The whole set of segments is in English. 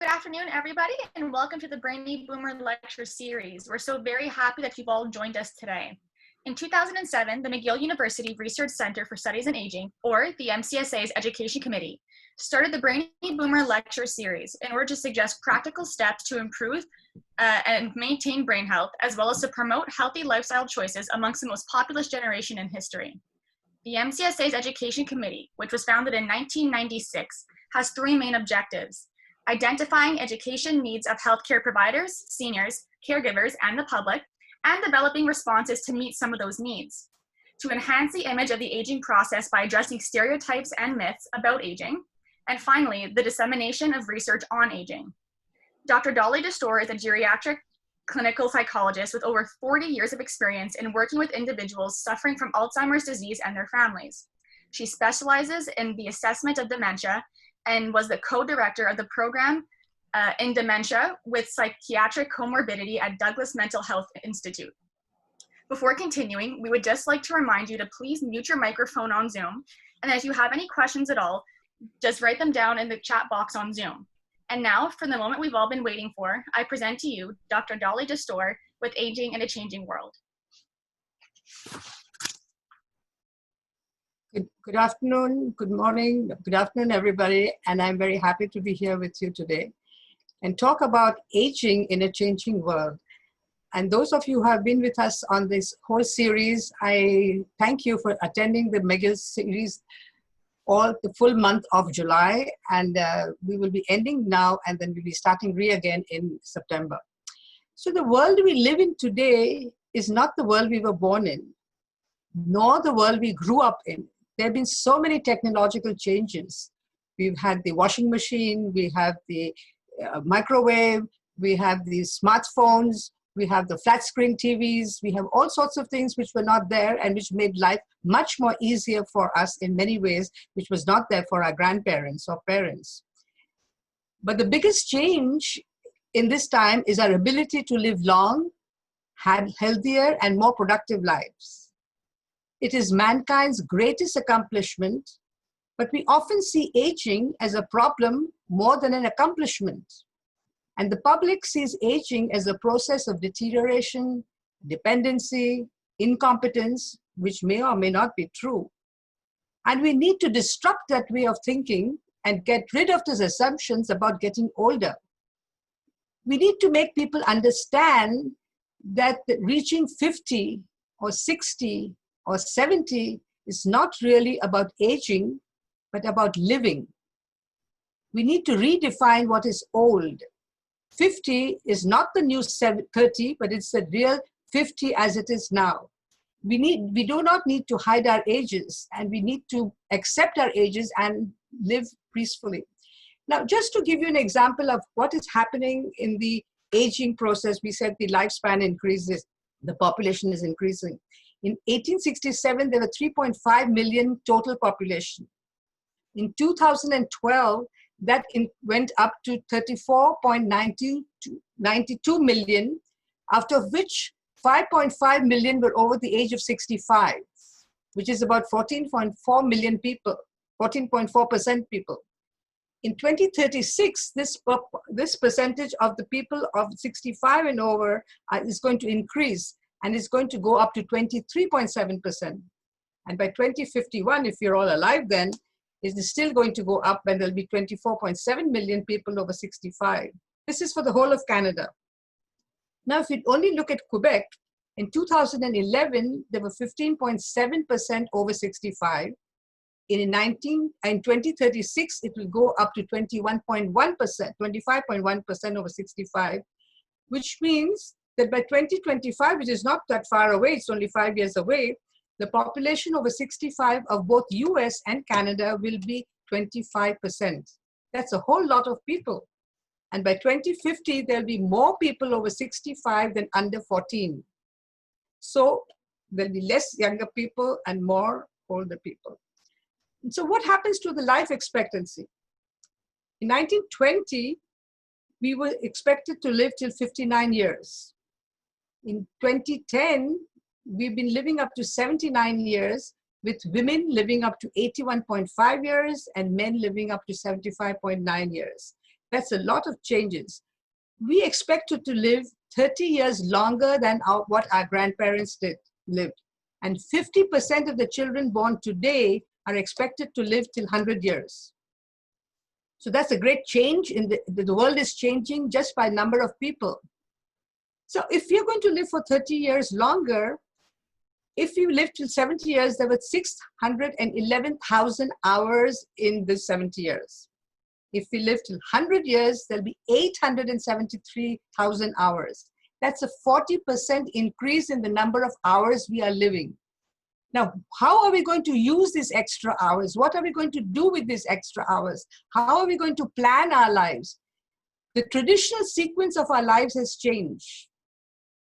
Good afternoon, everybody, and welcome to the Brainy Boomer Lecture Series. We're so very happy that you've all joined us today. In 2007, the McGill University Research Center for Studies in Aging, or the MCSA's Education Committee, started the Brainy Boomer Lecture Series in order to suggest practical steps to improve and maintain brain health, as well as to promote healthy lifestyle choices amongst the most populous generation in history. The MCSA's Education Committee, which was founded in 1996, has three main objectives: identifying education needs of healthcare providers, seniors, caregivers, and the public, and developing responses to meet some of those needs; to enhance the image of the aging process by addressing stereotypes and myths about aging; and finally, the dissemination of research on aging. Dr. Dolly DeStore is a geriatric clinical psychologist with over 40 years of experience in working with individuals suffering from Alzheimer's disease and their families. She specializes in the assessment of dementia and was the co-director of the program in dementia with psychiatric comorbidity at Douglas Mental Health Institute. Before continuing, we would just like to remind you to please mute your microphone on Zoom, and if you have any questions at all, just write them down in the chat box on Zoom. And now, for the moment we've all been waiting for, I present to you Dr. Dolly DeStore with Aging in a Changing World. Good afternoon, good morning, good afternoon, everybody, and I'm very happy to be here with you today and talk about aging in a changing world. And those of you who have been with us on this whole series, I thank you for attending the McGill series all the full month of July, and we will be ending now, and then we'll be starting again in September. So the world we live in today is not the world we were born in, nor the world we grew up in. There have been so many technological changes. We've had the washing machine, we have the microwave, we have the smartphones, we have the flat screen TVs, we have all sorts of things which were not there and which made life much more easier for us in many ways, which was not there for our grandparents or parents. But the biggest change in this time is our ability to live long, have healthier and more productive lives. It is mankind's greatest accomplishment, but we often see aging as a problem more than an accomplishment. And the public sees aging as a process of deterioration, dependency, incompetence, which may or may not be true. And we need to disrupt that way of thinking and get rid of those assumptions about getting older. We need to make people understand that reaching 50 or 60 or 70 is not really about aging, but about living. We need to redefine what is old. 50 is not the new 30, but it's the real 50 as it is now. We do not need to hide our ages, and we need to accept our ages and live peacefully. Now, just to give you an example of what is happening in the aging process, we said the lifespan increases, the population is increasing. In 1867, there were 3.5 million total population. In 2012, that went up to 34.92 million, after which 5.5 million were over the age of 65, which is about 14.4 million people, 14.4% people. In 2036, this percentage of the people of 65 and over is going to increase, and it's going to go up to 23.7%. And by 2051, if you're all alive then, it is still going to go up, and there'll be 24.7 million people over 65. This is for the whole of Canada. Now, if you only look at Quebec, in 2011, there were 15.7% over 65. In 2036, it will go up to 21.1%, 25.1% over 65, which means that by 2025, which is not that far away, it's only 5 years away, the population over 65 of both US and Canada will be 25%. That's a whole lot of people. And by 2050, there'll be more people over 65 than under 14. So there'll be less younger people and more older people. And so what happens to the life expectancy? In 1920, we were expected to live till 59 years. In 2010, we've been living up to 79 years, with women living up to 81.5 years and men living up to 75.9 years. That's a lot of changes. We expected to live 30 years longer than what our grandparents lived. And 50% of the children born today are expected to live till 100 years. So that's a great change. The world is changing just by number of people. So if you're going to live for 30 years longer, if you live till 70 years, there were 611,000 hours in the 70 years. If we live till 100 years, there'll be 873,000 hours. That's a 40% increase in the number of hours we are living. Now, how are we going to use these extra hours? What are we going to do with these extra hours? How are we going to plan our lives? The traditional sequence of our lives has changed.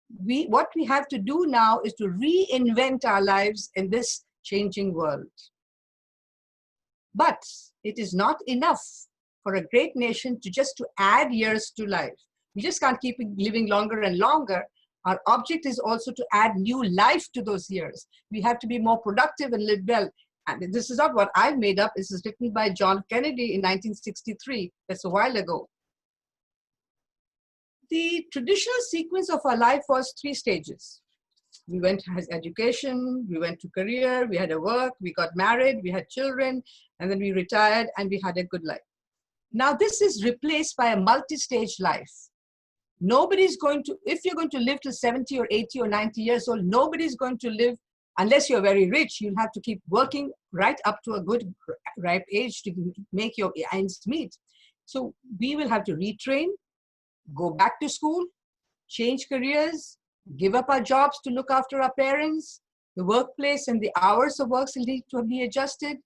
What we have to do now is to reinvent our lives in this changing world. But it is not enough for a great nation to add years to life. We just can't keep living longer and longer. Our object is also to add new life to those years. We have to be more productive and live well. And this is not what I've made up. This is written by John Kennedy in 1963. That's a while ago. The traditional sequence of our life was 3 stages. We went as education, we went to career, we had a work, we got married, we had children, and then we retired and we had a good life. Now this is replaced by a multi-stage life. Nobody's going to, if you're going to live till 70 or 80 or 90 years old, nobody's going to live, unless you're very rich, you'll have to keep working right up to a good ripe age to make your ends meet. So we will have to retrain, go back to school, change careers, give up our jobs to look after our parents. The workplace and the hours of work will need to be adjusted.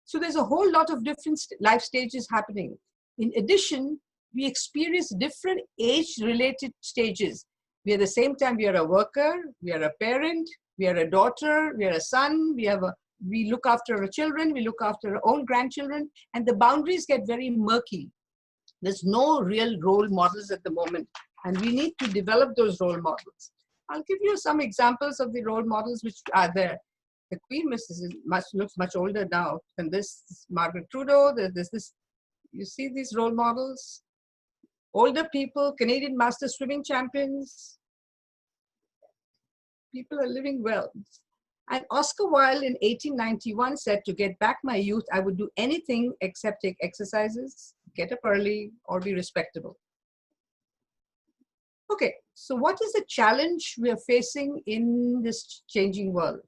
So there's a whole lot of different life stages happening. In addition, we experience different age-related stages. We at the same time, we are a worker, we are a parent, we are a daughter, we are a son, we look after our children, we look after our own grandchildren, and the boundaries get very murky. There's no real role models at the moment, and we need to develop those role models. I'll give you some examples of the role models which are there. The Queen looks much older now than this. Margaret Trudeau, there's this, you see these role models? Older people, Canadian master swimming champions. People are living well. And Oscar Wilde in 1891 said, to get back my youth, I would do anything except take exercises, get up early, or be respectable. Okay, so what is the challenge we are facing in this changing world?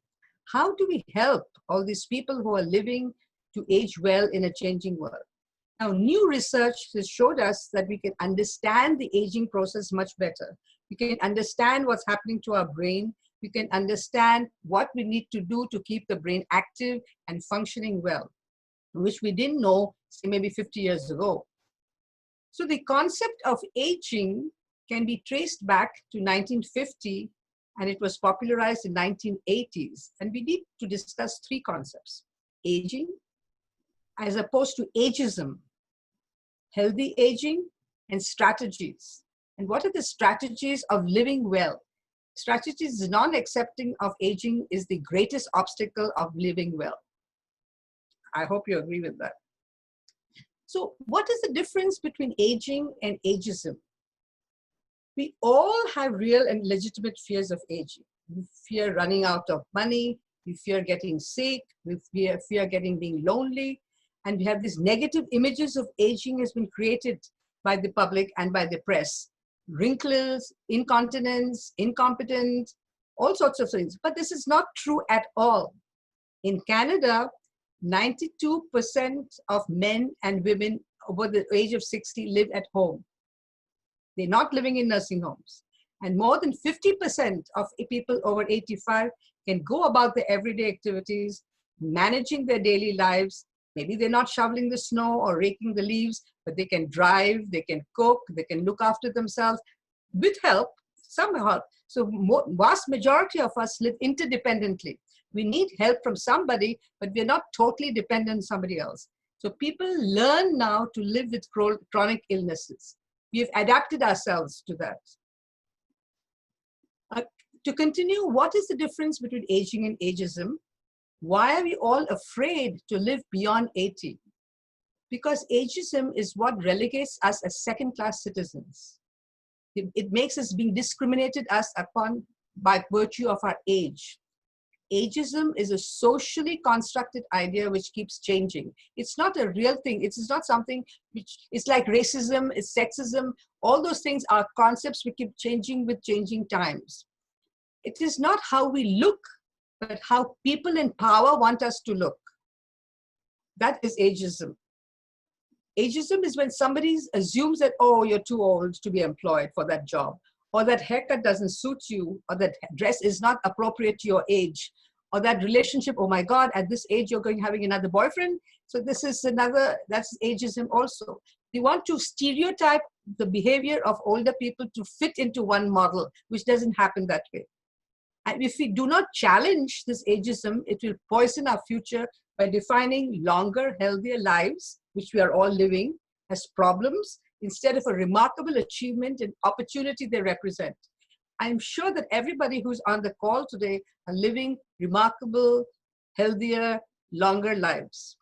How do we help all these people who are living to age well in a changing world? Now, new research has showed us that we can understand the aging process much better. We can understand what's happening to our brain. We can understand what we need to do to keep the brain active and functioning well, which we didn't know, say, maybe 50 years ago. So the concept of aging can be traced back to 1950, and it was popularized in 1980s. And we need to discuss 3 concepts: aging, as opposed to ageism, healthy aging, and strategies. And what are the strategies of living well? Strategies non-accepting of aging is the greatest obstacle of living well. I hope you agree with that. So what is the difference between aging and ageism? We all have real and legitimate fears of aging. We fear running out of money, we fear getting sick, we fear being lonely, and we have these negative images of aging has been created by the public and by the press. Wrinkles, incontinence, incompetence, all sorts of things. But this is not true at all. In Canada, 92% of men and women over the age of 60 live at home. They're not living in nursing homes. And more than 50% of people over 85 can go about their everyday activities, managing their daily lives. Maybe they're not shoveling the snow or raking the leaves, but they can drive, they can cook, they can look after themselves with help, some help. So vast majority of us live interdependently. We need help from somebody, but we're not totally dependent on somebody else. So people learn now to live with chronic illnesses. We've adapted ourselves to that. To continue, what is the difference between aging and ageism? Why are we all afraid to live beyond 80? Because ageism is what relegates us as second-class citizens. It makes us being discriminated us upon by virtue of our age. Ageism is a socially constructed idea which keeps changing. It's not a real thing. It is not something which is like racism, it's sexism. All those things are concepts which keep changing with changing times. It is not how we look, but how people in power want us to look. That is ageism. Ageism is when somebody assumes that, oh, you're too old to be employed for that job, or that haircut doesn't suit you, or that dress is not appropriate to your age, or that relationship, oh my God, at this age you're having another boyfriend. So this is that's ageism also. They want to stereotype the behavior of older people to fit into one model, which doesn't happen that way. And if we do not challenge this ageism, it will poison our future by defining longer, healthier lives, which we are all living, as problems instead of a remarkable achievement and opportunity they represent. I'm sure that everybody who's on the call today are living remarkable, healthier, longer lives.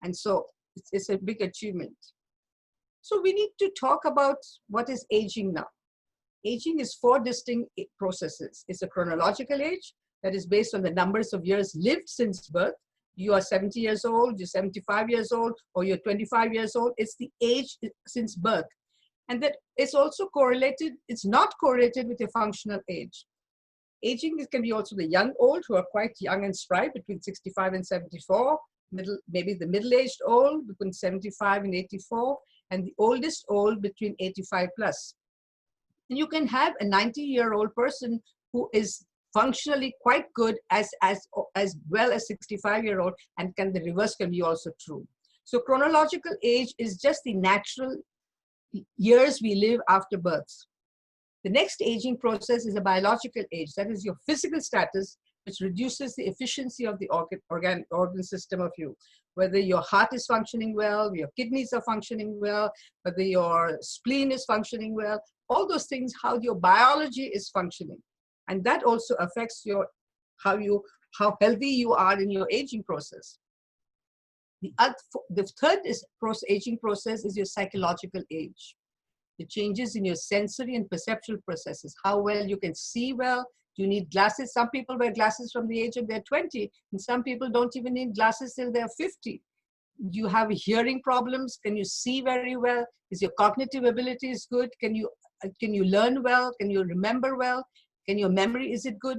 And so it's a big achievement. So we need to talk about what is aging now. Aging is 4 distinct processes. It's a chronological age that is based on the numbers of years lived since birth. You are 70 years old, you're 75 years old, or you're 25 years old. It's the age since birth. And that it's also correlated, it's not correlated with your functional age. Aging can be also the young old, who are quite young and spry, between 65 and 74, maybe the middle-aged old, between 75 and 84, and the oldest old between 85 plus. And you can have a 90-year-old person who is functionally quite good as well as 65-year-old, and the reverse can be also true. So chronological age is just the natural years we live after birth. The next aging process is a biological age. That is your physical status, which reduces the efficiency of the organ system of you. Whether your heart is functioning well, your kidneys are functioning well, whether your spleen is functioning well, all those things, how your biology is functioning. And that also affects how healthy you are in your aging process. The third aging process is your psychological age. The changes in your sensory and perceptual processes, how well you can see well. Do you need glasses? Some people wear glasses from the age of their 20, and some people don't even need glasses till they're 50. Do you have hearing problems? Can you see very well? Is your cognitive abilities good? Can you learn well? Can you remember well? Can your memory, is it good?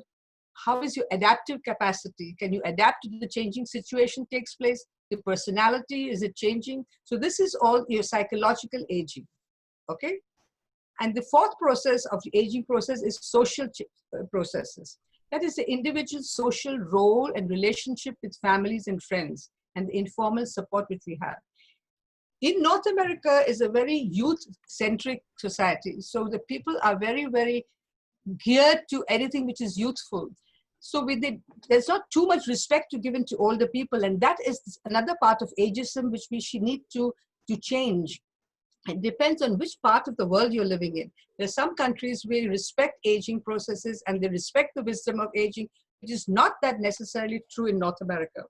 How is your adaptive capacity? Can you adapt to the changing situation takes place? The personality, is it changing? So this is all your psychological aging, okay? And the fourth process of the aging process is social processes. That is the individual's social role and relationship with families and friends, and the informal support which we have. In North America is a very youth-centric society. So the people are very, very geared to anything which is youthful. So there's not too much respect given to older people. And that is another part of ageism which we should need to change. It depends on which part of the world you're living in. There are some countries where respect aging processes and they respect the wisdom of aging, which is not that necessarily true in North America.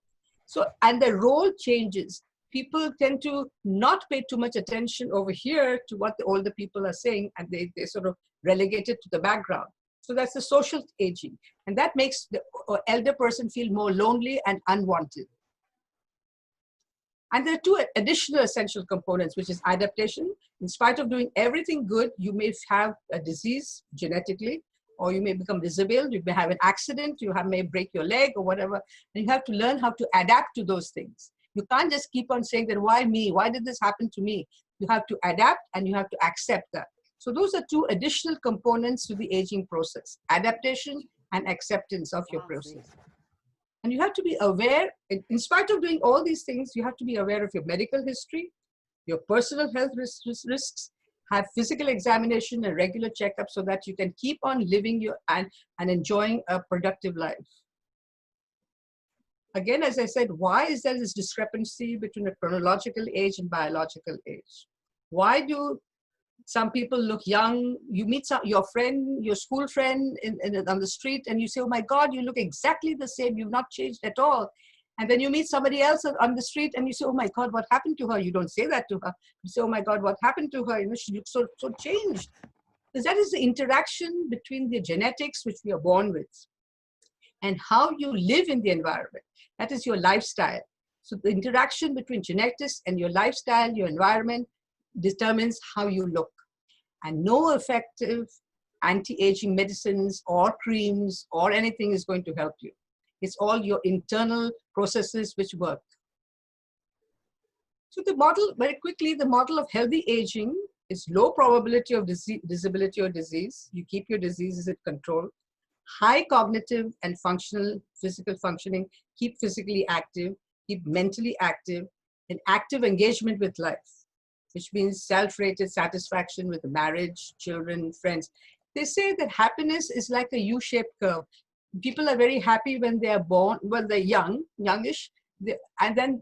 So, and the role changes. People tend to not pay too much attention over here to what the older people are saying, and they sort of relegate it to the background. So that's the social aging. And that makes the elder person feel more lonely and unwanted. And there are 2 additional essential components, which is adaptation. In spite of doing everything good, you may have a disease genetically, or you may become disabled, you may have an accident, may break your leg or whatever. And you have to learn how to adapt to those things. You can't just keep on saying that, why me? Why did this happen to me? You have to adapt and you have to accept that. So those are 2 additional components to the aging process: adaptation and acceptance of your process. And you have to be aware, in spite of doing all these things, you have to be aware of your medical history, your personal health risks, have physical examination and regular checkups so that you can keep on living and enjoying a productive life. Again, as I said, why is there this discrepancy between a chronological age and biological age? Why do some people look young? You meet your friend, your school friend on the street, and you say, oh my God, you look exactly the same. You've not changed at all. And then you meet somebody else on the street and you say, oh my God, what happened to her? You don't say that to her. You say, oh my God, what happened to her? You know, she looks so changed. Because that is the interaction between the genetics which we are born with and how you live in the environment. That is your lifestyle. So the interaction between genetics and your lifestyle, your environment, determines how you look. And no effective anti-aging medicines or creams or anything is going to help you. It's all your internal processes which work. So the model, very quickly, the model of healthy aging is low probability of disability or disease. You keep your diseases at control. High cognitive and functional, physical functioning, keep physically active, keep mentally active, and active engagement with life, which means self-rated satisfaction with marriage, children, friends. They say that happiness is like a U-shaped curve. People are very happy when they are born, when they're youngish, and then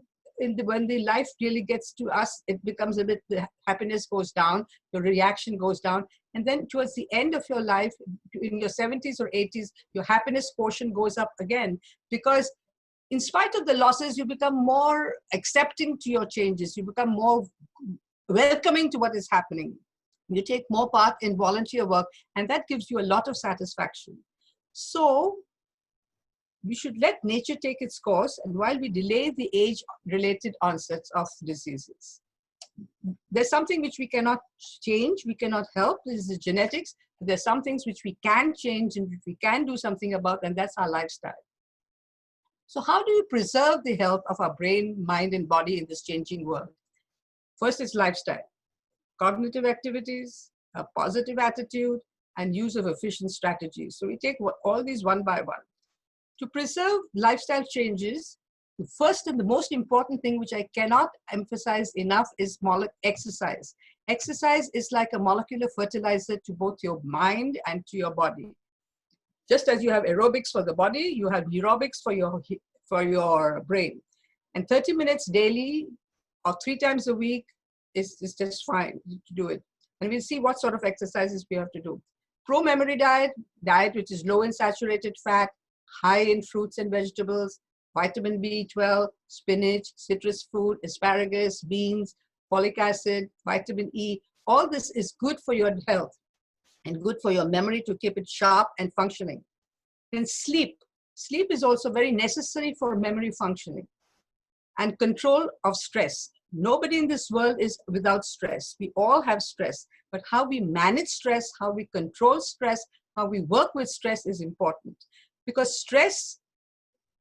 when the life really gets to us, it becomes a bit, the happiness goes down, the reaction goes down. And then towards the end of your life, in your 70s or 80s, your happiness quotient goes up again, because in spite of the losses, you become more accepting to your changes. You become more welcoming to what is happening. You take more part in volunteer work, and that gives you a lot of satisfaction. So we should let nature take its course, and while we delay the age-related onsets of diseases. There's something which we cannot change, we cannot help, this is the genetics, but there's some things which we can change and which we can do something about, and that's our lifestyle. So how do we preserve the health of our brain, mind, and body in this changing world? First is lifestyle, cognitive activities, a positive attitude, and use of efficient strategies. So we take all these one by one. To preserve lifestyle changes, the first and the most important thing, which I cannot emphasize enough, is exercise. Exercise is like a molecular fertilizer to both your mind and to your body. Just as you have aerobics for the body, you have aerobics for your brain. And 30 minutes daily or 3 times a week is just fine to do it. And we'll see what sort of exercises we have to do. Pro-memory diet which is low in saturated fat, high in fruits and vegetables, vitamin B12, spinach, citrus fruit, asparagus, beans, folic acid, vitamin E. All this is good for your health and good for your memory to keep it sharp and functioning. And sleep. Sleep is also very necessary for memory functioning. And control of stress. Nobody in this world is without stress. We all have stress, but how we manage stress, how we control stress, how we work with stress is important. Because stress,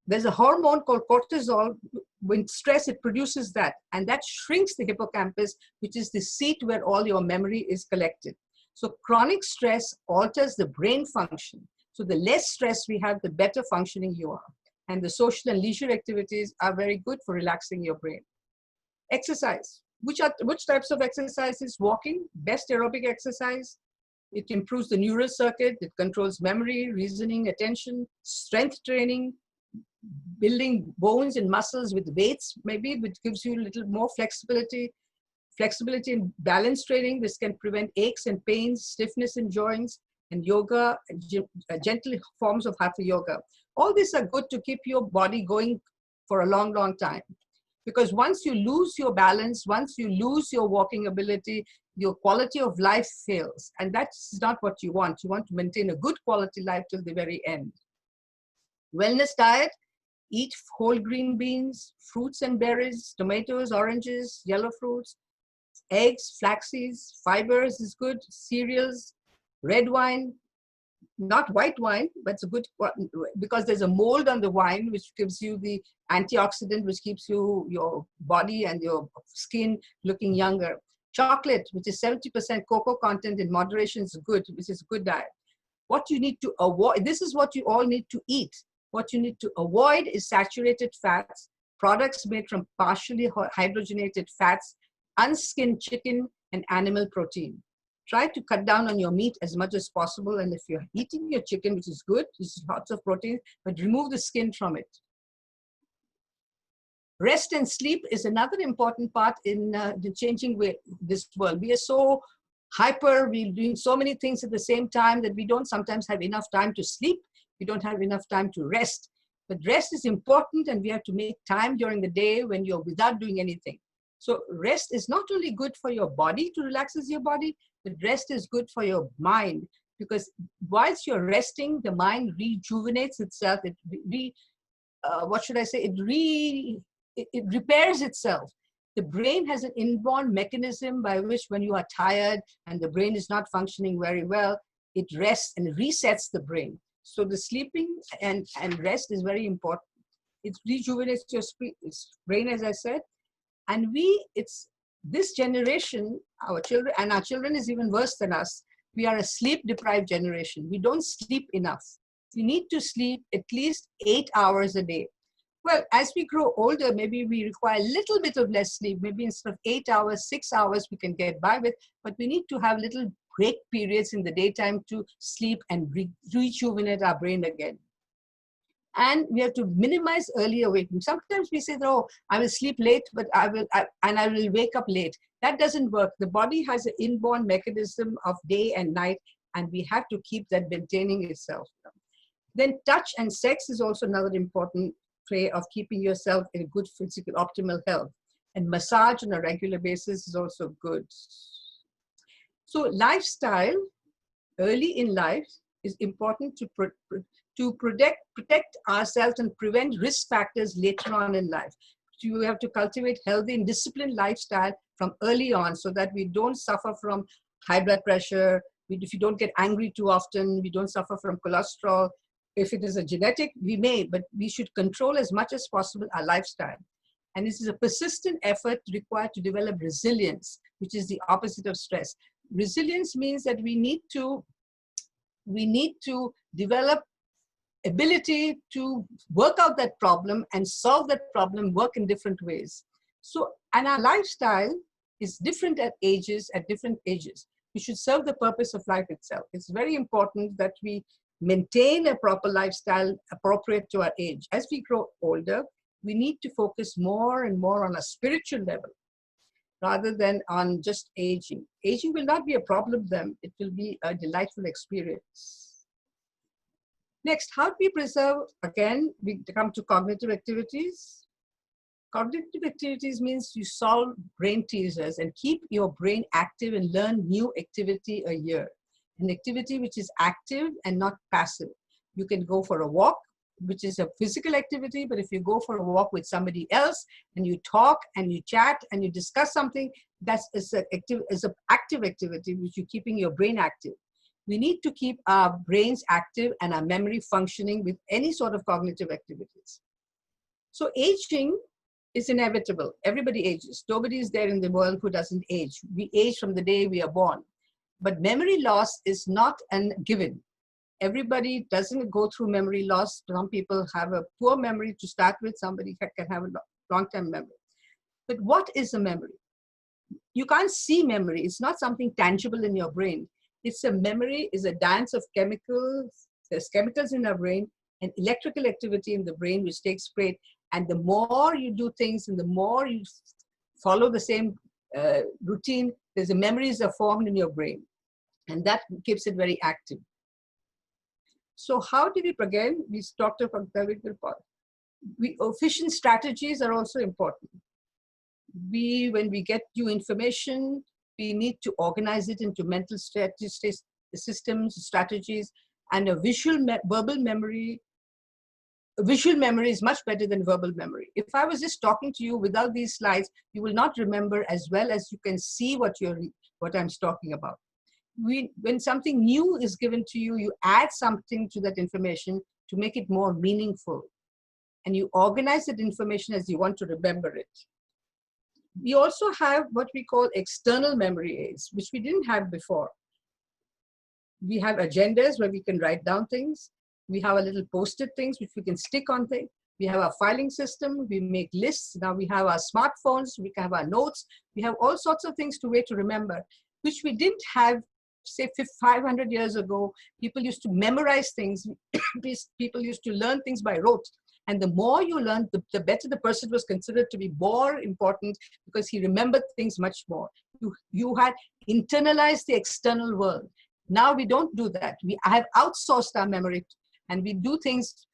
there's a hormone called cortisol. When stress, it produces that, and that shrinks the hippocampus, which is the seat where all your memory is collected. So chronic stress alters the brain function. So the less stress we have, the better functioning you are. And the social and leisure activities are very good for relaxing your brain. Exercise. Which types of exercises? Walking, best aerobic exercise. It improves the neural circuit. It controls memory, reasoning, attention, strength training, building bones and muscles with weights, maybe, which gives you a little more flexibility. Flexibility and balance training. This can prevent aches and pains, stiffness in joints, and yoga, gentle forms of hatha yoga. All these are good to keep your body going for a long, long time. Because once you lose your balance, once you lose your walking ability, your quality of life fails. And that's not what you want. You want to maintain a good quality life till the very end. Wellness diet, eat whole green beans, fruits and berries, tomatoes, oranges, yellow fruits, eggs, flax seeds, fibers is good, cereals, red wine, not white wine, but it's a good, because there's a mold on the wine which gives you the antioxidant which keeps your body and your skin looking younger. Chocolate, which is 70% cocoa content in moderation, is good, which is a good diet. What you need to avoid, this is what you all need to eat. What you need to avoid is saturated fats, products made from partially hydrogenated fats, unskinned chicken, and animal protein. Try to cut down on your meat as much as possible. And if you're eating your chicken, which is good, this is lots of protein, but remove the skin from it. Rest and sleep is another important part in the changing way this world. We are so hyper, we're doing so many things at the same time that we don't sometimes have enough time to sleep. We don't have enough time to rest. But rest is important, and we have to make time during the day when you're without doing anything. So rest is not only good for your body to relaxes your body, but rest is good for your mind, because whilst you're resting, the mind rejuvenates itself. What should I say? It repairs itself. The brain has an inborn mechanism by which, when you are tired and the brain is not functioning very well, it rests and resets the brain. So the sleeping and rest is very important. It rejuvenates your brain, as I said. And it's this generation, our children is even worse than us. We are a sleep-deprived generation. We don't sleep enough. We need to sleep at least 8 hours a day. Well, as we grow older, maybe we require a little bit of less sleep. Maybe instead of 8 hours, 6 hours we can get by with, but we need to have little break periods in the daytime to sleep and rejuvenate our brain again. And we have to minimize early awakening. Sometimes we say, oh, I will sleep late, but I will wake up late. That doesn't work. The body has an inborn mechanism of day and night, and we have to keep that maintaining itself. Then touch and sex is also another important way of keeping yourself in a good physical, optimal health. And massage on a regular basis is also good. So lifestyle, early in life, is important to protect ourselves and prevent risk factors later on in life. So you have to cultivate healthy and disciplined lifestyle from early on, so that we don't suffer from high blood pressure. If you don't get angry too often, we don't suffer from cholesterol. If it is a genetic, we may, but we should control as much as possible our lifestyle. And this is a persistent effort required to develop resilience, which is the opposite of stress. Resilience means that we need to develop ability to work out that problem and solve that problem, work in different ways. So, and our lifestyle is different at different ages. We should serve the purpose of life itself. It's very important that we maintain a proper lifestyle appropriate to our age. As we grow older, we need to focus more and more on a spiritual level rather than on just aging. Aging will not be a problem then, it will be a delightful experience. Next, how do we preserve? Again, we come to cognitive activities. Cognitive activities means you solve brain teasers and keep your brain active and learn new activity a year. An activity which is active and not passive. You can go for a walk, which is a physical activity, but if you go for a walk with somebody else and you talk and you chat and you discuss something, that's an active activity which you're keeping your brain active. We need to keep our brains active and our memory functioning with any sort of cognitive activities. So aging is inevitable. Everybody ages. Nobody is there in the world who doesn't age. We age from the day we are born. But memory loss is not a given. Everybody doesn't go through memory loss. Some people have a poor memory to start with. Somebody can have a long-term memory. But what is a memory? You can't see memory. It's not something tangible in your brain. It's a memory, is a dance of chemicals. There's chemicals in our brain and electrical activity in the brain which takes place. And the more you do things and the more you follow the same routine, the memories are formed in your brain. And that keeps it very active. So how do we, again, we talked about efficient strategies are also important. When we get new information, we need to organize it into mental systems, strategies, and a verbal memory. Visual memory is much better than verbal memory. If I was just talking to you without these slides, you will not remember as well as you can see what I'm talking about. When something new is given to you, you add something to that information to make it more meaningful. And you organize that information as you want to remember it. We also have what we call external memory aids, which we didn't have before. We have agendas where we can write down things. We have a little post-it things which we can stick on things. We have our filing system. We make lists. Now we have our smartphones. We can have our notes. We have all sorts of things to remember, which we didn't have, say, 500 years ago. People used to memorize things. People used to learn things by rote. And the more you learned, the better the person was considered to be more important because he remembered things much more. You had internalized the external world. Now we don't do that. I have outsourced our memory and we do things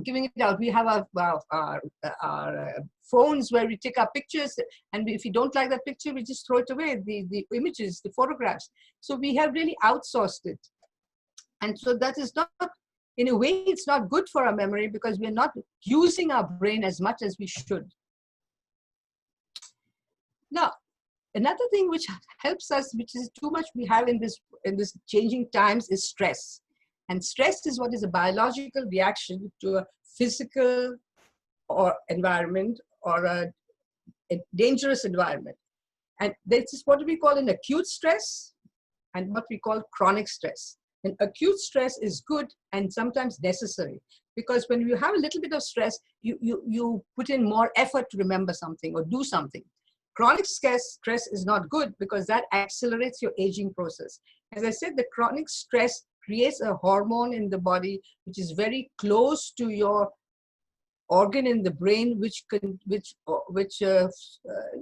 giving it out. We have our phones where we take our pictures, and if we don't like that picture, we just throw it away, the images, the photographs. So we have really outsourced it. And so that is not, in a way, it's not good for our memory because we're not using our brain as much as we should. Now, another thing which helps us, which is too much we have in this changing times, is stress. And stress is what is a biological reaction to a physical or environment or a dangerous environment. And this is what we call an acute stress and what we call chronic stress. And acute stress is good and sometimes necessary, because when you have a little bit of stress, you put in more effort to remember something or do something. Chronic stress is not good because that accelerates your aging process. As I said, the chronic stress creates a hormone in the body which is very close to your organ in the brain, which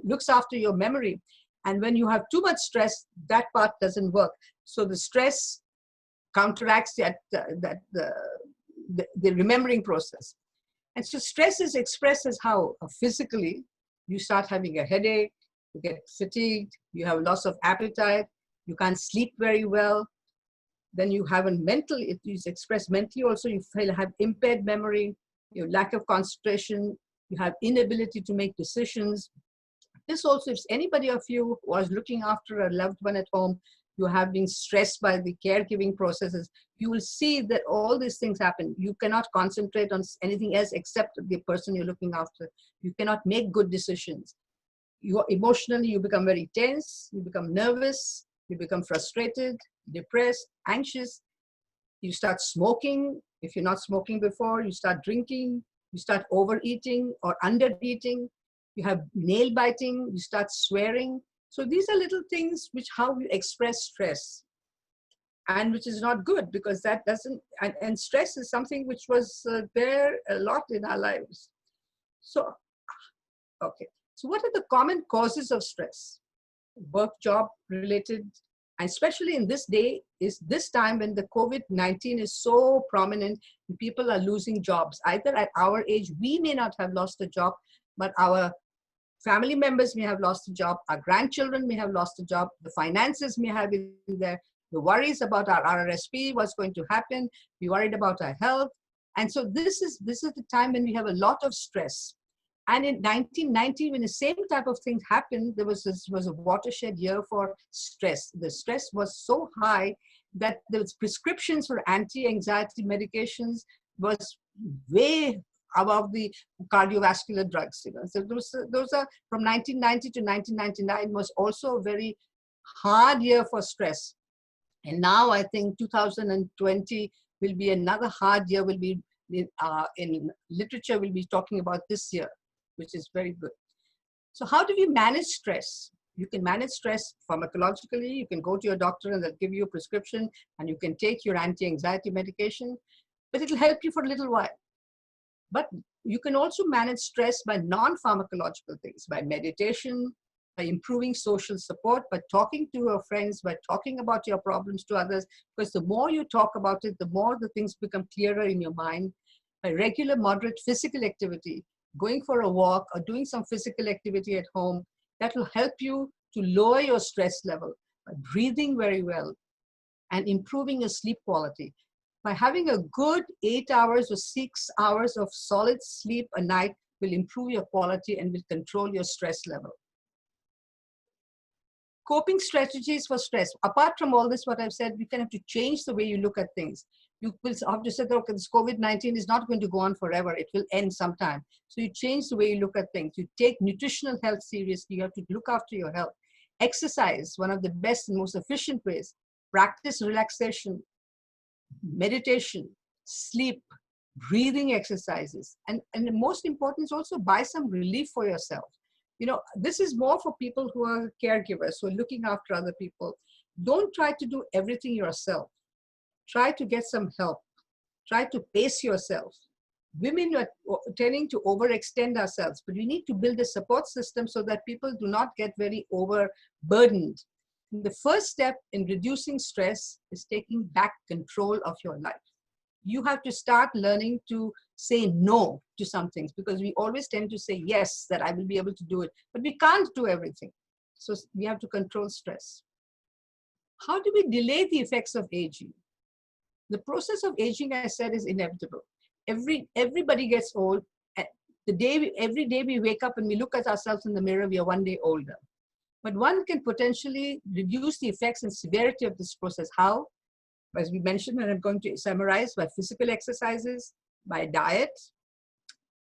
looks after your memory. And when you have too much stress, that part doesn't work. So the stress counteracts the remembering process. And so stress is expressed as how physically you start having a headache, you get fatigued, you have loss of appetite, you can't sleep very well. Then you have a mental, it is expressed mentally also, you have impaired memory, you have lack of concentration, you have inability to make decisions. This also, if anybody of you was looking after a loved one at home, you have been stressed by the caregiving processes, you will see that all these things happen. You cannot concentrate on anything else except the person you're looking after. You cannot make good decisions. Emotionally, you become very tense, you become nervous, you become frustrated, depressed, anxious. You start smoking. If you're not smoking before, you start drinking, you start overeating or undereating, you have nail biting, you start swearing. So these are little things which how we express stress, and which is not good because that doesn't, and stress is something which was there a lot in our lives. So, okay. So what are the common causes of stress? Work, job related, and especially in this day, is this time when the COVID-19 is so prominent, and people are losing jobs. Either at our age, we may not have lost a job, but our family members may have lost a job, our grandchildren may have lost a job, the finances may have been there, the worries about our RRSP, what's going to happen, we worried about our health. And so this is the time when we have a lot of stress. And in 1990, when the same type of thing happened, there was a watershed year for stress. The stress was so high that the prescriptions for anti-anxiety medications was way above the cardiovascular drugs. You know? So those are from 1990 to 1999 was also a very hard year for stress. And now I think 2020 will be another hard year. Will be in literature, we'll be talking about this year, which is very good. So how do we manage stress? You can manage stress pharmacologically. You can go to your doctor and they'll give you a prescription and you can take your anti-anxiety medication, but it'll help you for a little while. But you can also manage stress by non-pharmacological things, by meditation, by improving social support, by talking to your friends, by talking about your problems to others, because the more you talk about it, the more the things become clearer in your mind. By regular, moderate physical activity, going for a walk or doing some physical activity at home, that will help you to lower your stress level. By breathing very well and improving your sleep quality. By having a good 8 hours or 6 hours of solid sleep a night will improve your quality and will control your stress level. Coping strategies for stress. Apart from all this, what I've said, we can have to change the way you look at things. You will have to say, okay, this COVID-19 is not going to go on forever. It will end sometime. So you change the way you look at things. You take nutritional health seriously. You have to look after your health. Exercise, one of the best and most efficient ways. Practice relaxation, meditation, sleep, breathing exercises. And the most important is also buy some relief for yourself. You know, this is more for people who are caregivers, who are looking after other people. Don't try to do everything yourself. Try to get some help. Try to pace yourself. Women are tending to overextend ourselves, but we need to build a support system so that people do not get very overburdened. And the first step in reducing stress is taking back control of your life. You have to start learning to say no to some things, because we always tend to say yes, that I will be able to do it, but we can't do everything. So we have to control stress. How do we delay the effects of aging? The process of aging, I said, is inevitable. Everybody gets old. Every day we wake up and we look at ourselves in the mirror, we are one day older. But one can potentially reduce the effects and severity of this process. How? As we mentioned, and I'm going to summarize, by physical exercises, by diet,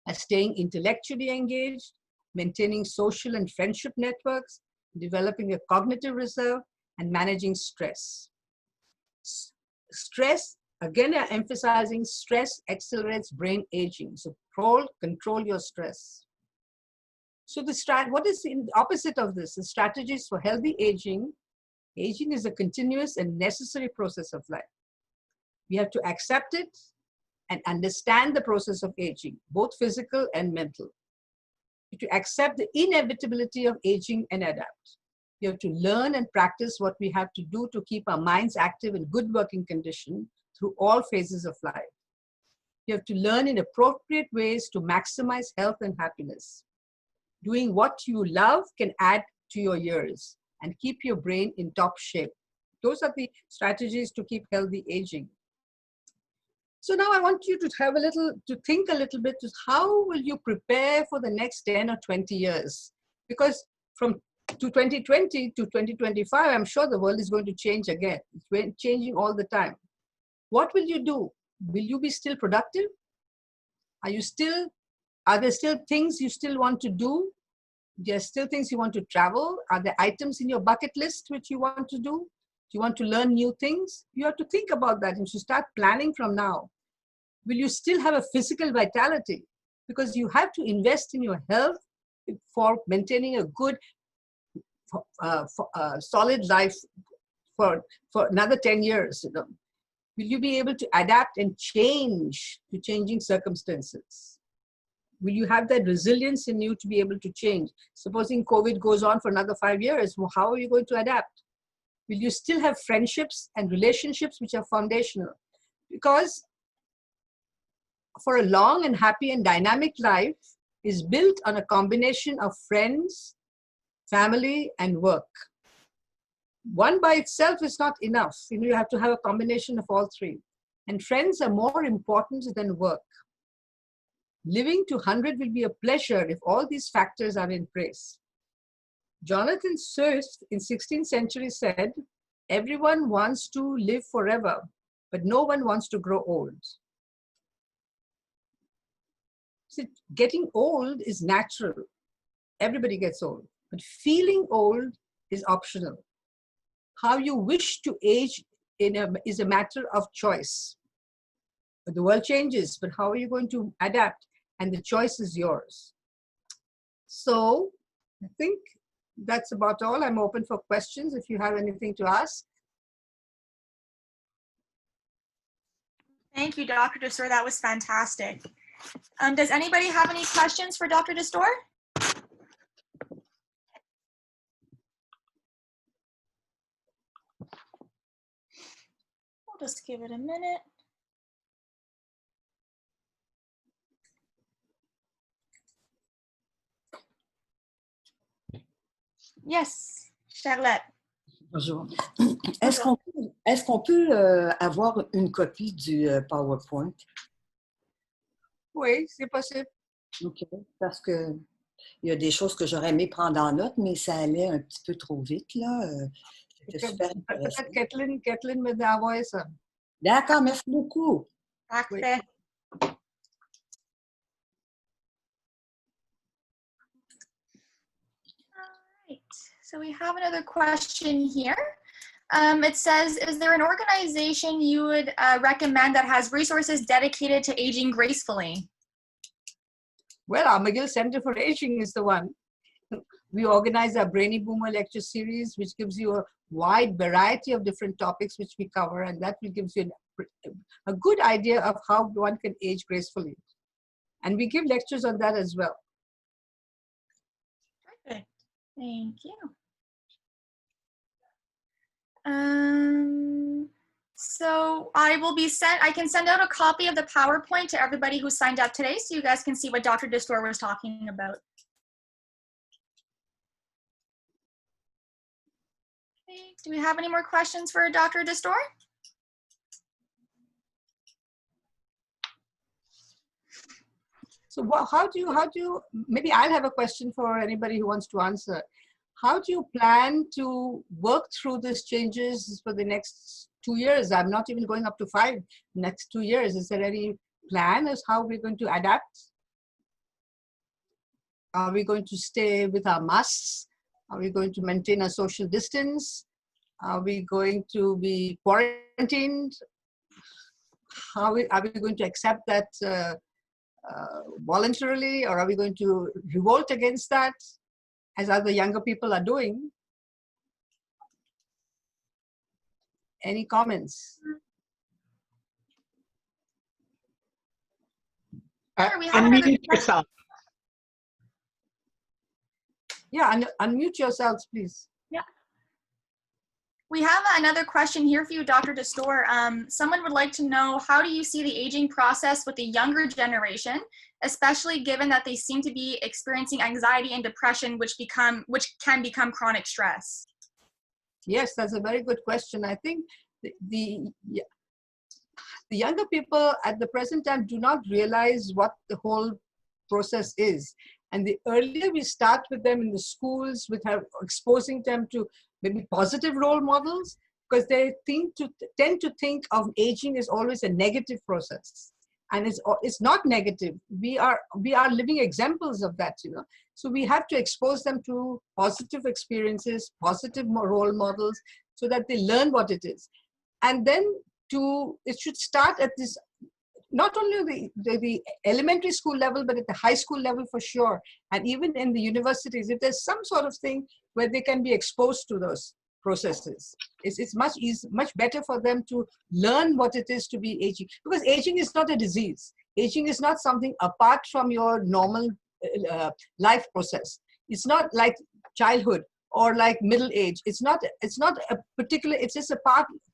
by staying intellectually engaged, maintaining social and friendship networks, developing a cognitive reserve, and managing stress. Stress, again, I'm emphasizing, stress accelerates brain aging. So control your stress. So what is the opposite of this? The strategies for healthy aging. Aging is a continuous and necessary process of life. We have to accept it and understand the process of aging, both physical and mental. To accept the inevitability of aging and adapt. We have to learn and practice what we have to do to keep our minds active in good working condition through all phases of life. You have to learn in appropriate ways to maximize health and happiness. Doing what you love can add to your years and keep your brain in top shape. Those are the strategies to keep healthy aging. So now I want you to think a little bit, how will you prepare for the next 10 or 20 years? Because from 2020 to 2025, I'm sure the world is going to change again. It's changing all the time. What will you do? Will you be still productive? Are there still things you still want to do? There still things you want to travel? Are there items in your bucket list which you want to do? Do you want to learn new things? You have to think about that and you should start planning from now. Will you still have a physical vitality? Because you have to invest in your health for maintaining a good, solid life for another 10 years. You know? Will you be able to adapt and change to changing circumstances? Will you have that resilience in you to be able to change? Supposing COVID goes on for another 5 years, well, how are you going to adapt? Will you still have friendships and relationships which are foundational? Because for a long and happy and dynamic life is built on a combination of friends, family, and work. One by itself is not enough. You have to have a combination of all three. And friends are more important than work. Living to 100 will be a pleasure if all these factors are in place. Jonathan Swift in 16th century said, everyone wants to live forever, but no one wants to grow old. See, getting old is natural. Everybody gets old, but feeling old is optional. How you wish to age is a matter of choice. But the world changes, but how are you going to adapt? And the choice is yours. So I think that's about all. I'm open for questions if you have anything to ask. Thank you, Dr. Destor. That was fantastic. Does anybody have any questions for Dr. Destor? We'll just give it a minute. Yes, Charlotte. Bonjour. Est-ce qu'on peut avoir une copie du PowerPoint? Oui, c'est possible. OK. Parce que il y a des choses que j'aurais aimé prendre en note, mais ça allait un petit peu trop vite, là. C'était super intéressant. Peut-être Kathleen me envoie ça. D'accord, merci beaucoup. Parfait. Oui. So we have another question here. It says, is there an organization you would recommend that has resources dedicated to aging gracefully? Well, our McGill Center for Aging is the one. We organize our Brainy Boomer lecture series, which gives you a wide variety of different topics which we cover, and that will give you a good idea of how one can age gracefully. And we give lectures on that as well. Perfect. Thank you. So I can send out a copy of the PowerPoint to everybody who signed up today so you guys can see what Dr. Destor was talking about. Okay. Do we have any more questions for Dr. Destor? So how do you, maybe I'll have a question for anybody who wants to answer. How do you plan to work through these changes for the next 2 years? I'm not even going up to 5, next 2 years. Is there any plan as how we're going to adapt? Are we going to stay with our masks? Are we going to maintain a social distance? Are we going to be quarantined? Are we going to accept that voluntarily, or are we going to revolt against that, as other younger people are doing? Any comments? Unmute yourself. Yeah, unmute yourselves, please. Yeah. We have another question here for you, Dr. Destor. Someone would like to know, how do you see the aging process with the younger generation, especially given that they seem to be experiencing anxiety and depression, which can become chronic stress? Yes, that's a very good question. I think the younger people at the present time do not realize what the whole process is. And the earlier we start with them in the schools, with exposing them to maybe positive role models, because they tend to think of aging as always a negative process. And it's not negative. We are living examples of that, you know. So we have to expose them to positive experiences, positive role models, so that they learn what it is. And then it should start at this, not only the elementary school level, but at the high school level for sure. And even in the universities, if there's some sort of thing where they can be exposed to those processes, it's much better for them to learn what it is to be aging. Because aging is not a disease. Aging is not something apart from your normal life process. It's not like childhood or like middle age. It's not a particular, it's just a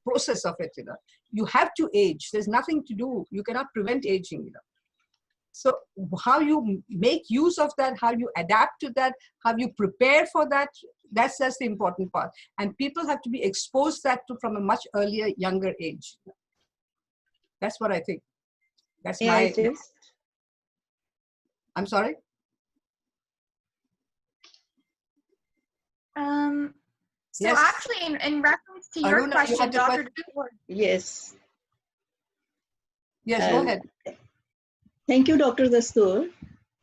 process of it, you know. You have to age. There's nothing to do. You cannot prevent aging, you know. So how you make use of that, how you adapt to that, how you prepare for that, that's the important part. And people have to be exposed that to from a much earlier, younger age. That's what I think. That's my. I'm sorry? So yes. Actually, in reference to your Aruna, question, Dr. Destor. Yes. Yes, go ahead. Thank you, Dr. Destor.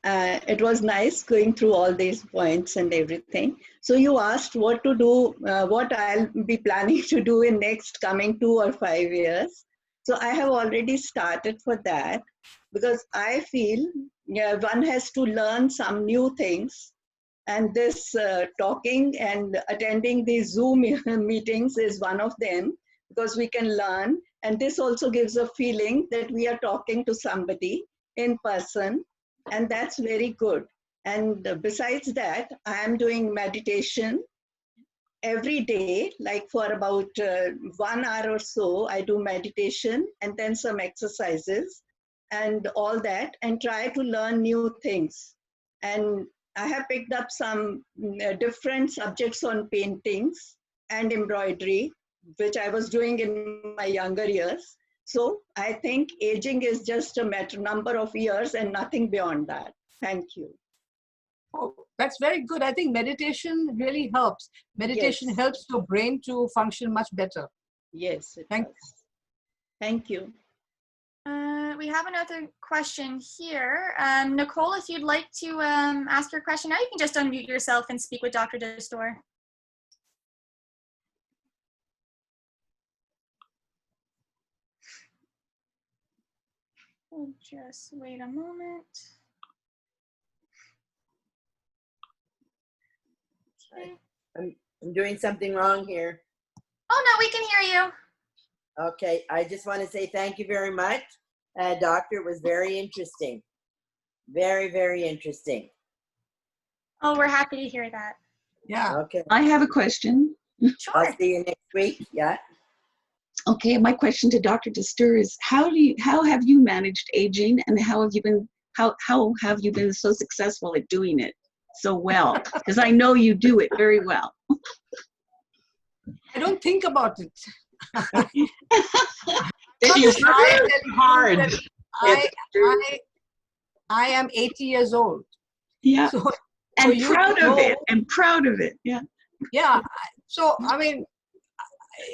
It was nice going through all these points and everything. So you asked what to do, what I'll be planning to do in next coming 2 or 5 years. So I have already started for that, because I feel one has to learn some new things. And this talking and attending these Zoom meetings is one of them, because we can learn. And this also gives a feeling that we are talking to somebody in person, and that's very good. And besides that, I am doing meditation every day, like for about 1 hour or so. I do meditation and then some exercises and all that, and try to learn new things. And I have picked up some different subjects on paintings and embroidery, which I was doing in my younger years. So I think aging is just a number of years and nothing beyond that. Thank you. Oh, that's very good. I think meditation really helps. Meditation Yes. helps your brain to function much better. Yes, it Thank does. Thank you. We have another question here. Nicole, if you'd like to ask your question now, you can just unmute yourself and speak with Dr. Destor. We'll just wait a moment. Okay. I'm doing something wrong here. Oh, no, we can hear you. Okay, I just want to say thank you very much. Doctor, it was very interesting. Very, very interesting. Oh, we're happy to hear that. Yeah. Okay. I have a question. Sure. I'll see you next week. Yeah. Okay, my question to Dr. Destur is, how have you managed aging, and how have you been so successful at doing it so well? Because I know you do it very well. I don't think about it. She's trying hard. I am 80 years old. Yeah, So and you proud of know, it, and proud of it. Yeah. Yeah. So, I mean,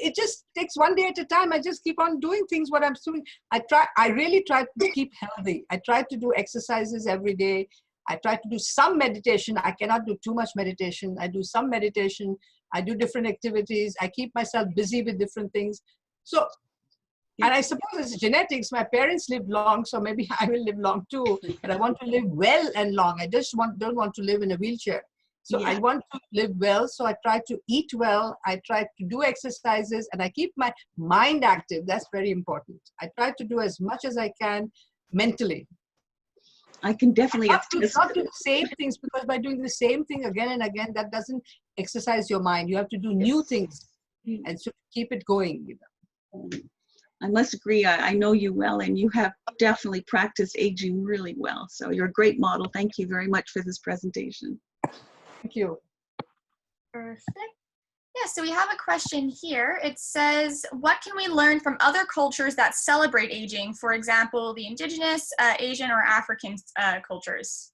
it just takes one day at a time. I just keep on doing things what I'm doing. I really try to keep healthy. I try to do exercises every day. I try to do some meditation. I cannot do too much meditation. I do some meditation. I do different activities. I keep myself busy with different things. So, and I suppose it's genetics. My parents lived long, so maybe I will live long too. But I want to live well and long. I just don't want to live in a wheelchair. So I want to live well. So I try to eat well. I try to do exercises, and I keep my mind active. That's very important. I try to do as much as I can mentally. I can definitely not do the same things, because by doing the same thing again and again, that doesn't exercise your mind. You have to do new things, and so keep it going. You know. I must agree. I know you well, and you have definitely practiced aging really well. So you're a great model. Thank you very much for this presentation. Thank you. Perfect. Yeah, so we have a question here. It says, what can we learn from other cultures that celebrate aging? For example, the indigenous, Asian, or African cultures.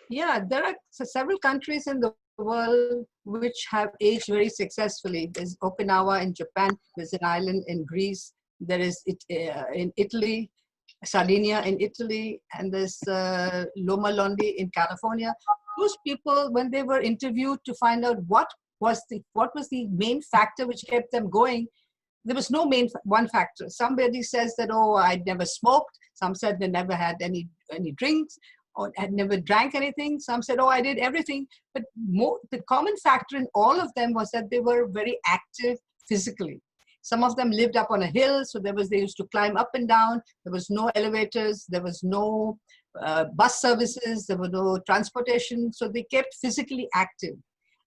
Yeah, there are several countries in the world which have aged very successfully. There's Okinawa in Japan. There's an island in Greece. There is in Italy, Sardinia in Italy, and there's Loma Londi in California. Those people, when they were interviewed to find out what was the main factor which kept them going, there was no one factor. Somebody says that, oh, I'd never smoked. Some said they never had any drinks, or had never drank anything. Some said, oh, I did everything. But the common factor in all of them was that they were very active physically. Some of them lived up on a hill, so they used to climb up and down. There was no elevators. There was no bus services. There were no transportation. So they kept physically active.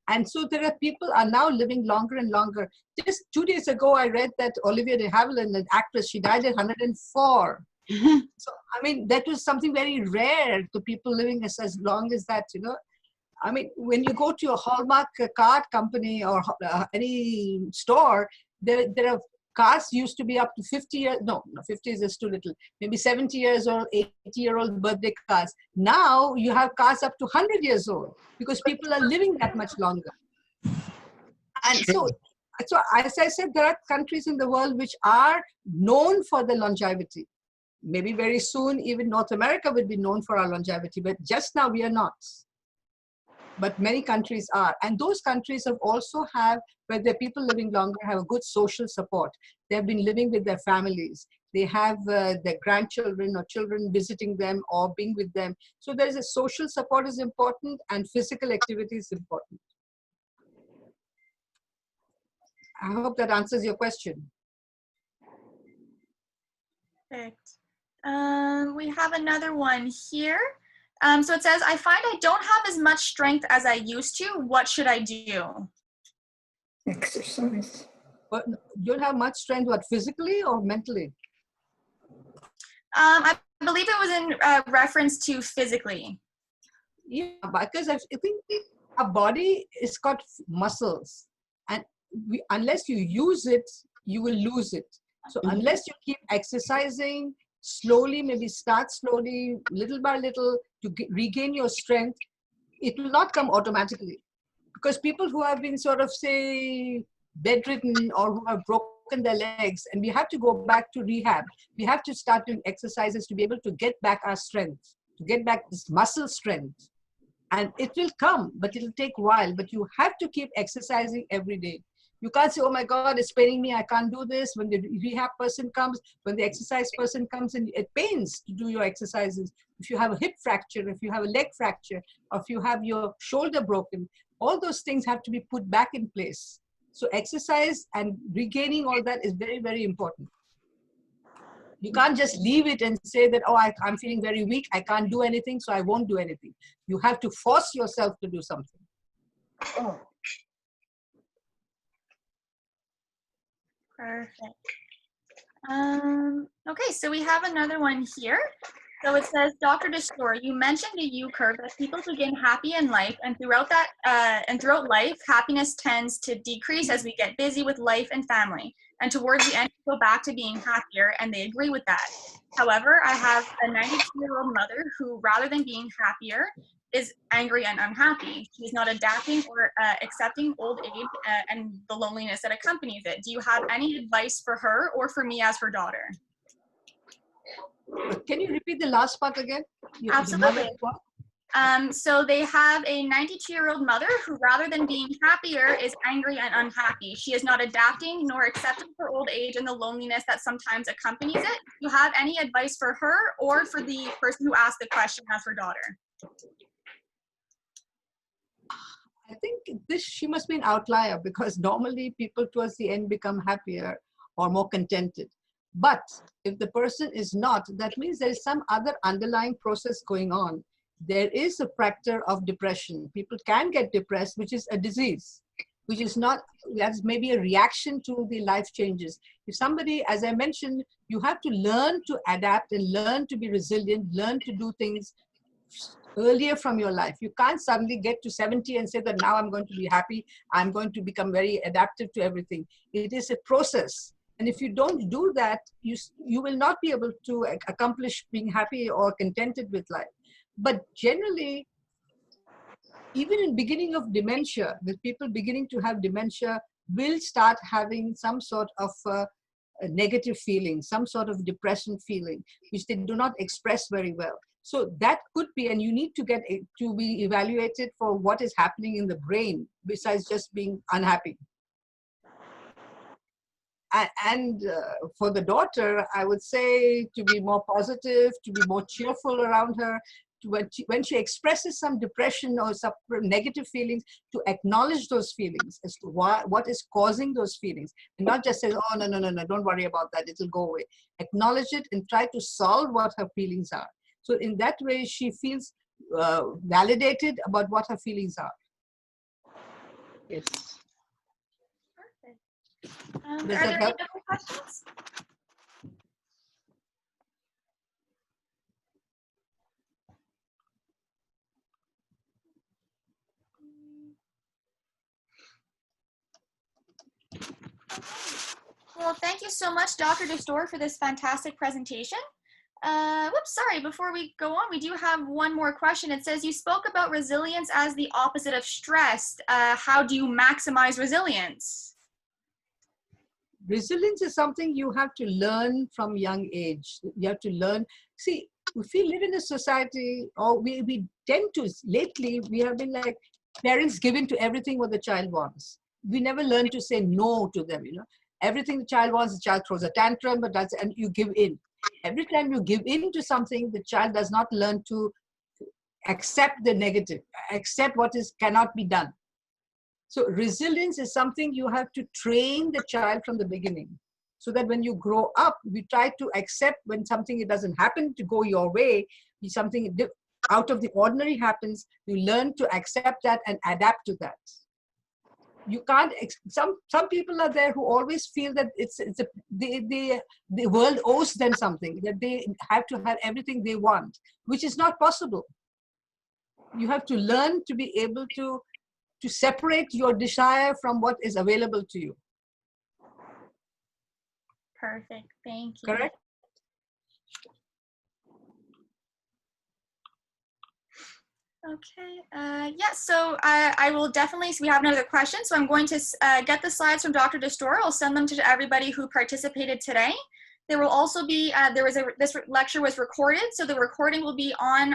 And so there are people are now living longer and longer. Just 2 days ago, I read that Olivia de Havilland, an actress, she died at 104. So, I mean, that was something very rare to people living as long as that, you know. I mean, when you go to a Hallmark card company or any store, there are cars used to be up to 50 years. No, 50 is just too little. Maybe 70 years old, 80-year-old birthday cars. Now you have cars up to 100 years old because people are living that much longer. And so as I said, there are countries in the world which are known for their longevity. Maybe very soon, even North America will be known for our longevity, but just now we are not. But many countries are. And those countries have also where the people living longer have a good social support. They've been living with their families. They have their grandchildren or children visiting them or being with them. So there's a social support is important, and physical activity is important. I hope that answers your question. Perfect. We have another one here. So it says, I find I don't have as much strength as I used to. What should I do? Exercise. But you don't have much strength, what, physically or mentally? I believe it was in reference to physically. Yeah, because I think our body is got muscles, and unless you use it, you will lose it. So unless you keep exercising slowly, maybe start slowly, little by little, to regain your strength, it will not come automatically. Because people who have been sort of, say, bedridden or who have broken their legs, and we have to go back to rehab. We have to start doing exercises to be able to get back our strength, to get back this muscle strength. And it will come, but it'll take a while. But you have to keep exercising every day. You can't say, oh my God, it's paining me, I can't do this. When the rehab person comes, when the exercise person comes in, it pains to do your exercises. If you have a hip fracture, if you have a leg fracture, or if you have your shoulder broken, all those things have to be put back in place. So exercise and regaining all that is very, very important. You can't just leave it and say that, oh, I'm feeling very weak, I can't do anything, so I won't do anything. You have to force yourself to do something. Oh. Perfect. Okay, so we have another one here. So it says, Dr. Destor, you mentioned a U curve that people begin happy in life, and throughout life, happiness tends to decrease as we get busy with life and family, and towards the end, we go back to being happier, and they agree with that. However, I have a 92-year-old mother who, rather than being happier, is angry and unhappy. She's not adapting or accepting old age and the loneliness that accompanies it. Do you have any advice for her or for me as her daughter? Can you repeat the last part again? Absolutely. So they have a 92-year-old mother who, rather than being happier, is angry and unhappy. She is not adapting nor accepting her old age and the loneliness that sometimes accompanies it. Do you have any advice for her or for the person who asked the question as her daughter? I think she must be an outlier, because normally people towards the end become happier or more contented. But if the person is not, that means there is some other underlying process going on. There is a factor of depression. People can get depressed, which is a disease, which is not, that's maybe a reaction to the life changes. If somebody, as I mentioned, you have to learn to adapt and learn to be resilient, learn to do things earlier from your life. You can't suddenly get to 70 and say that now I'm going to be happy, I'm going to become very adaptive to everything. It is a process. And if you don't do that, you will not be able to accomplish being happy or contented with life. But generally, even in beginning of dementia, with people beginning to have dementia, will start having some sort of a negative feeling, some sort of depression feeling, which they do not express very well. So that could be, and you need to get to be evaluated for what is happening in the brain besides just being unhappy. And for the daughter, I would say to be more positive, to be more cheerful around her. When she expresses some depression or some negative feelings, to acknowledge those feelings as to what is causing those feelings, and not just say, oh, no, don't worry about that, it'll go away. Acknowledge it and try to solve what her feelings are. So in that way, she feels validated about what her feelings are. Yes. Perfect. Are there any other questions? Well, thank you so much, Dr. Destor, for this fantastic presentation. Whoops, sorry, before we go on, we do have one more question. It says, you spoke about resilience as the opposite of stress. How do you maximize resilience? Resilience is something you have to learn from young age. You have to learn. See, if we live in a society, or we tend to, lately, we have been like parents giving to everything what the child wants. We never learn to say no to them, you know. Everything the child wants, the child throws a tantrum, and you give in. Every time you give in to something, the child does not learn to accept the negative, accept what cannot be done. So resilience is something you have to train the child from the beginning, so that when you grow up, we try to accept when something doesn't happen to go your way, something out of the ordinary happens, you learn to accept that and adapt to that. You can't, some people are there who always feel that the world owes them something, that they have to have everything they want, which is not possible. You have to learn to be able to separate your desire from what is available to you. Perfect, thank you. Correct? Okay, yeah, so I will definitely, we have another question, so I'm going to get the slides from Dr. Destor. I'll send them to everybody who participated today. There will also be, this lecture was recorded, so the recording will be on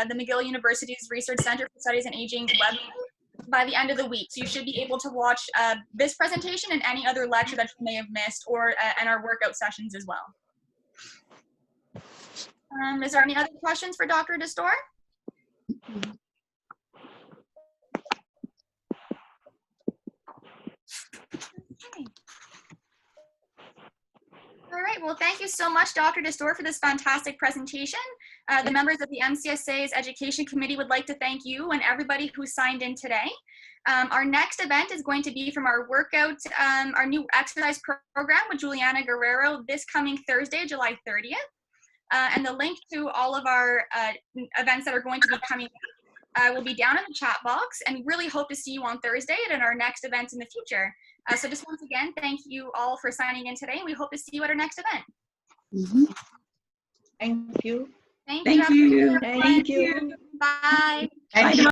the McGill University's Research Center for Studies in Aging website by the end of the week. So you should be able to watch this presentation and any other lecture that you may have missed, or and our workout sessions as well. Is there any other questions for Dr. Destor? Okay. All right, well, thank you so much, Dr. Destor, for this fantastic presentation. The members of the MCSA's Education Committee would like to thank you and everybody who signed in today. Our next event is going to be from our workout, our new exercise program with Juliana Guerrero this coming Thursday, July 30th. And the link to all of our events that are going to be coming up will be down in the chat box, and we really hope to see you on Thursday and our next events in the future. So just once again, thank you all for signing in today, and we hope to see you at our next event. Thank you. Thank Thank you. you. Thank you. Bye. Bye.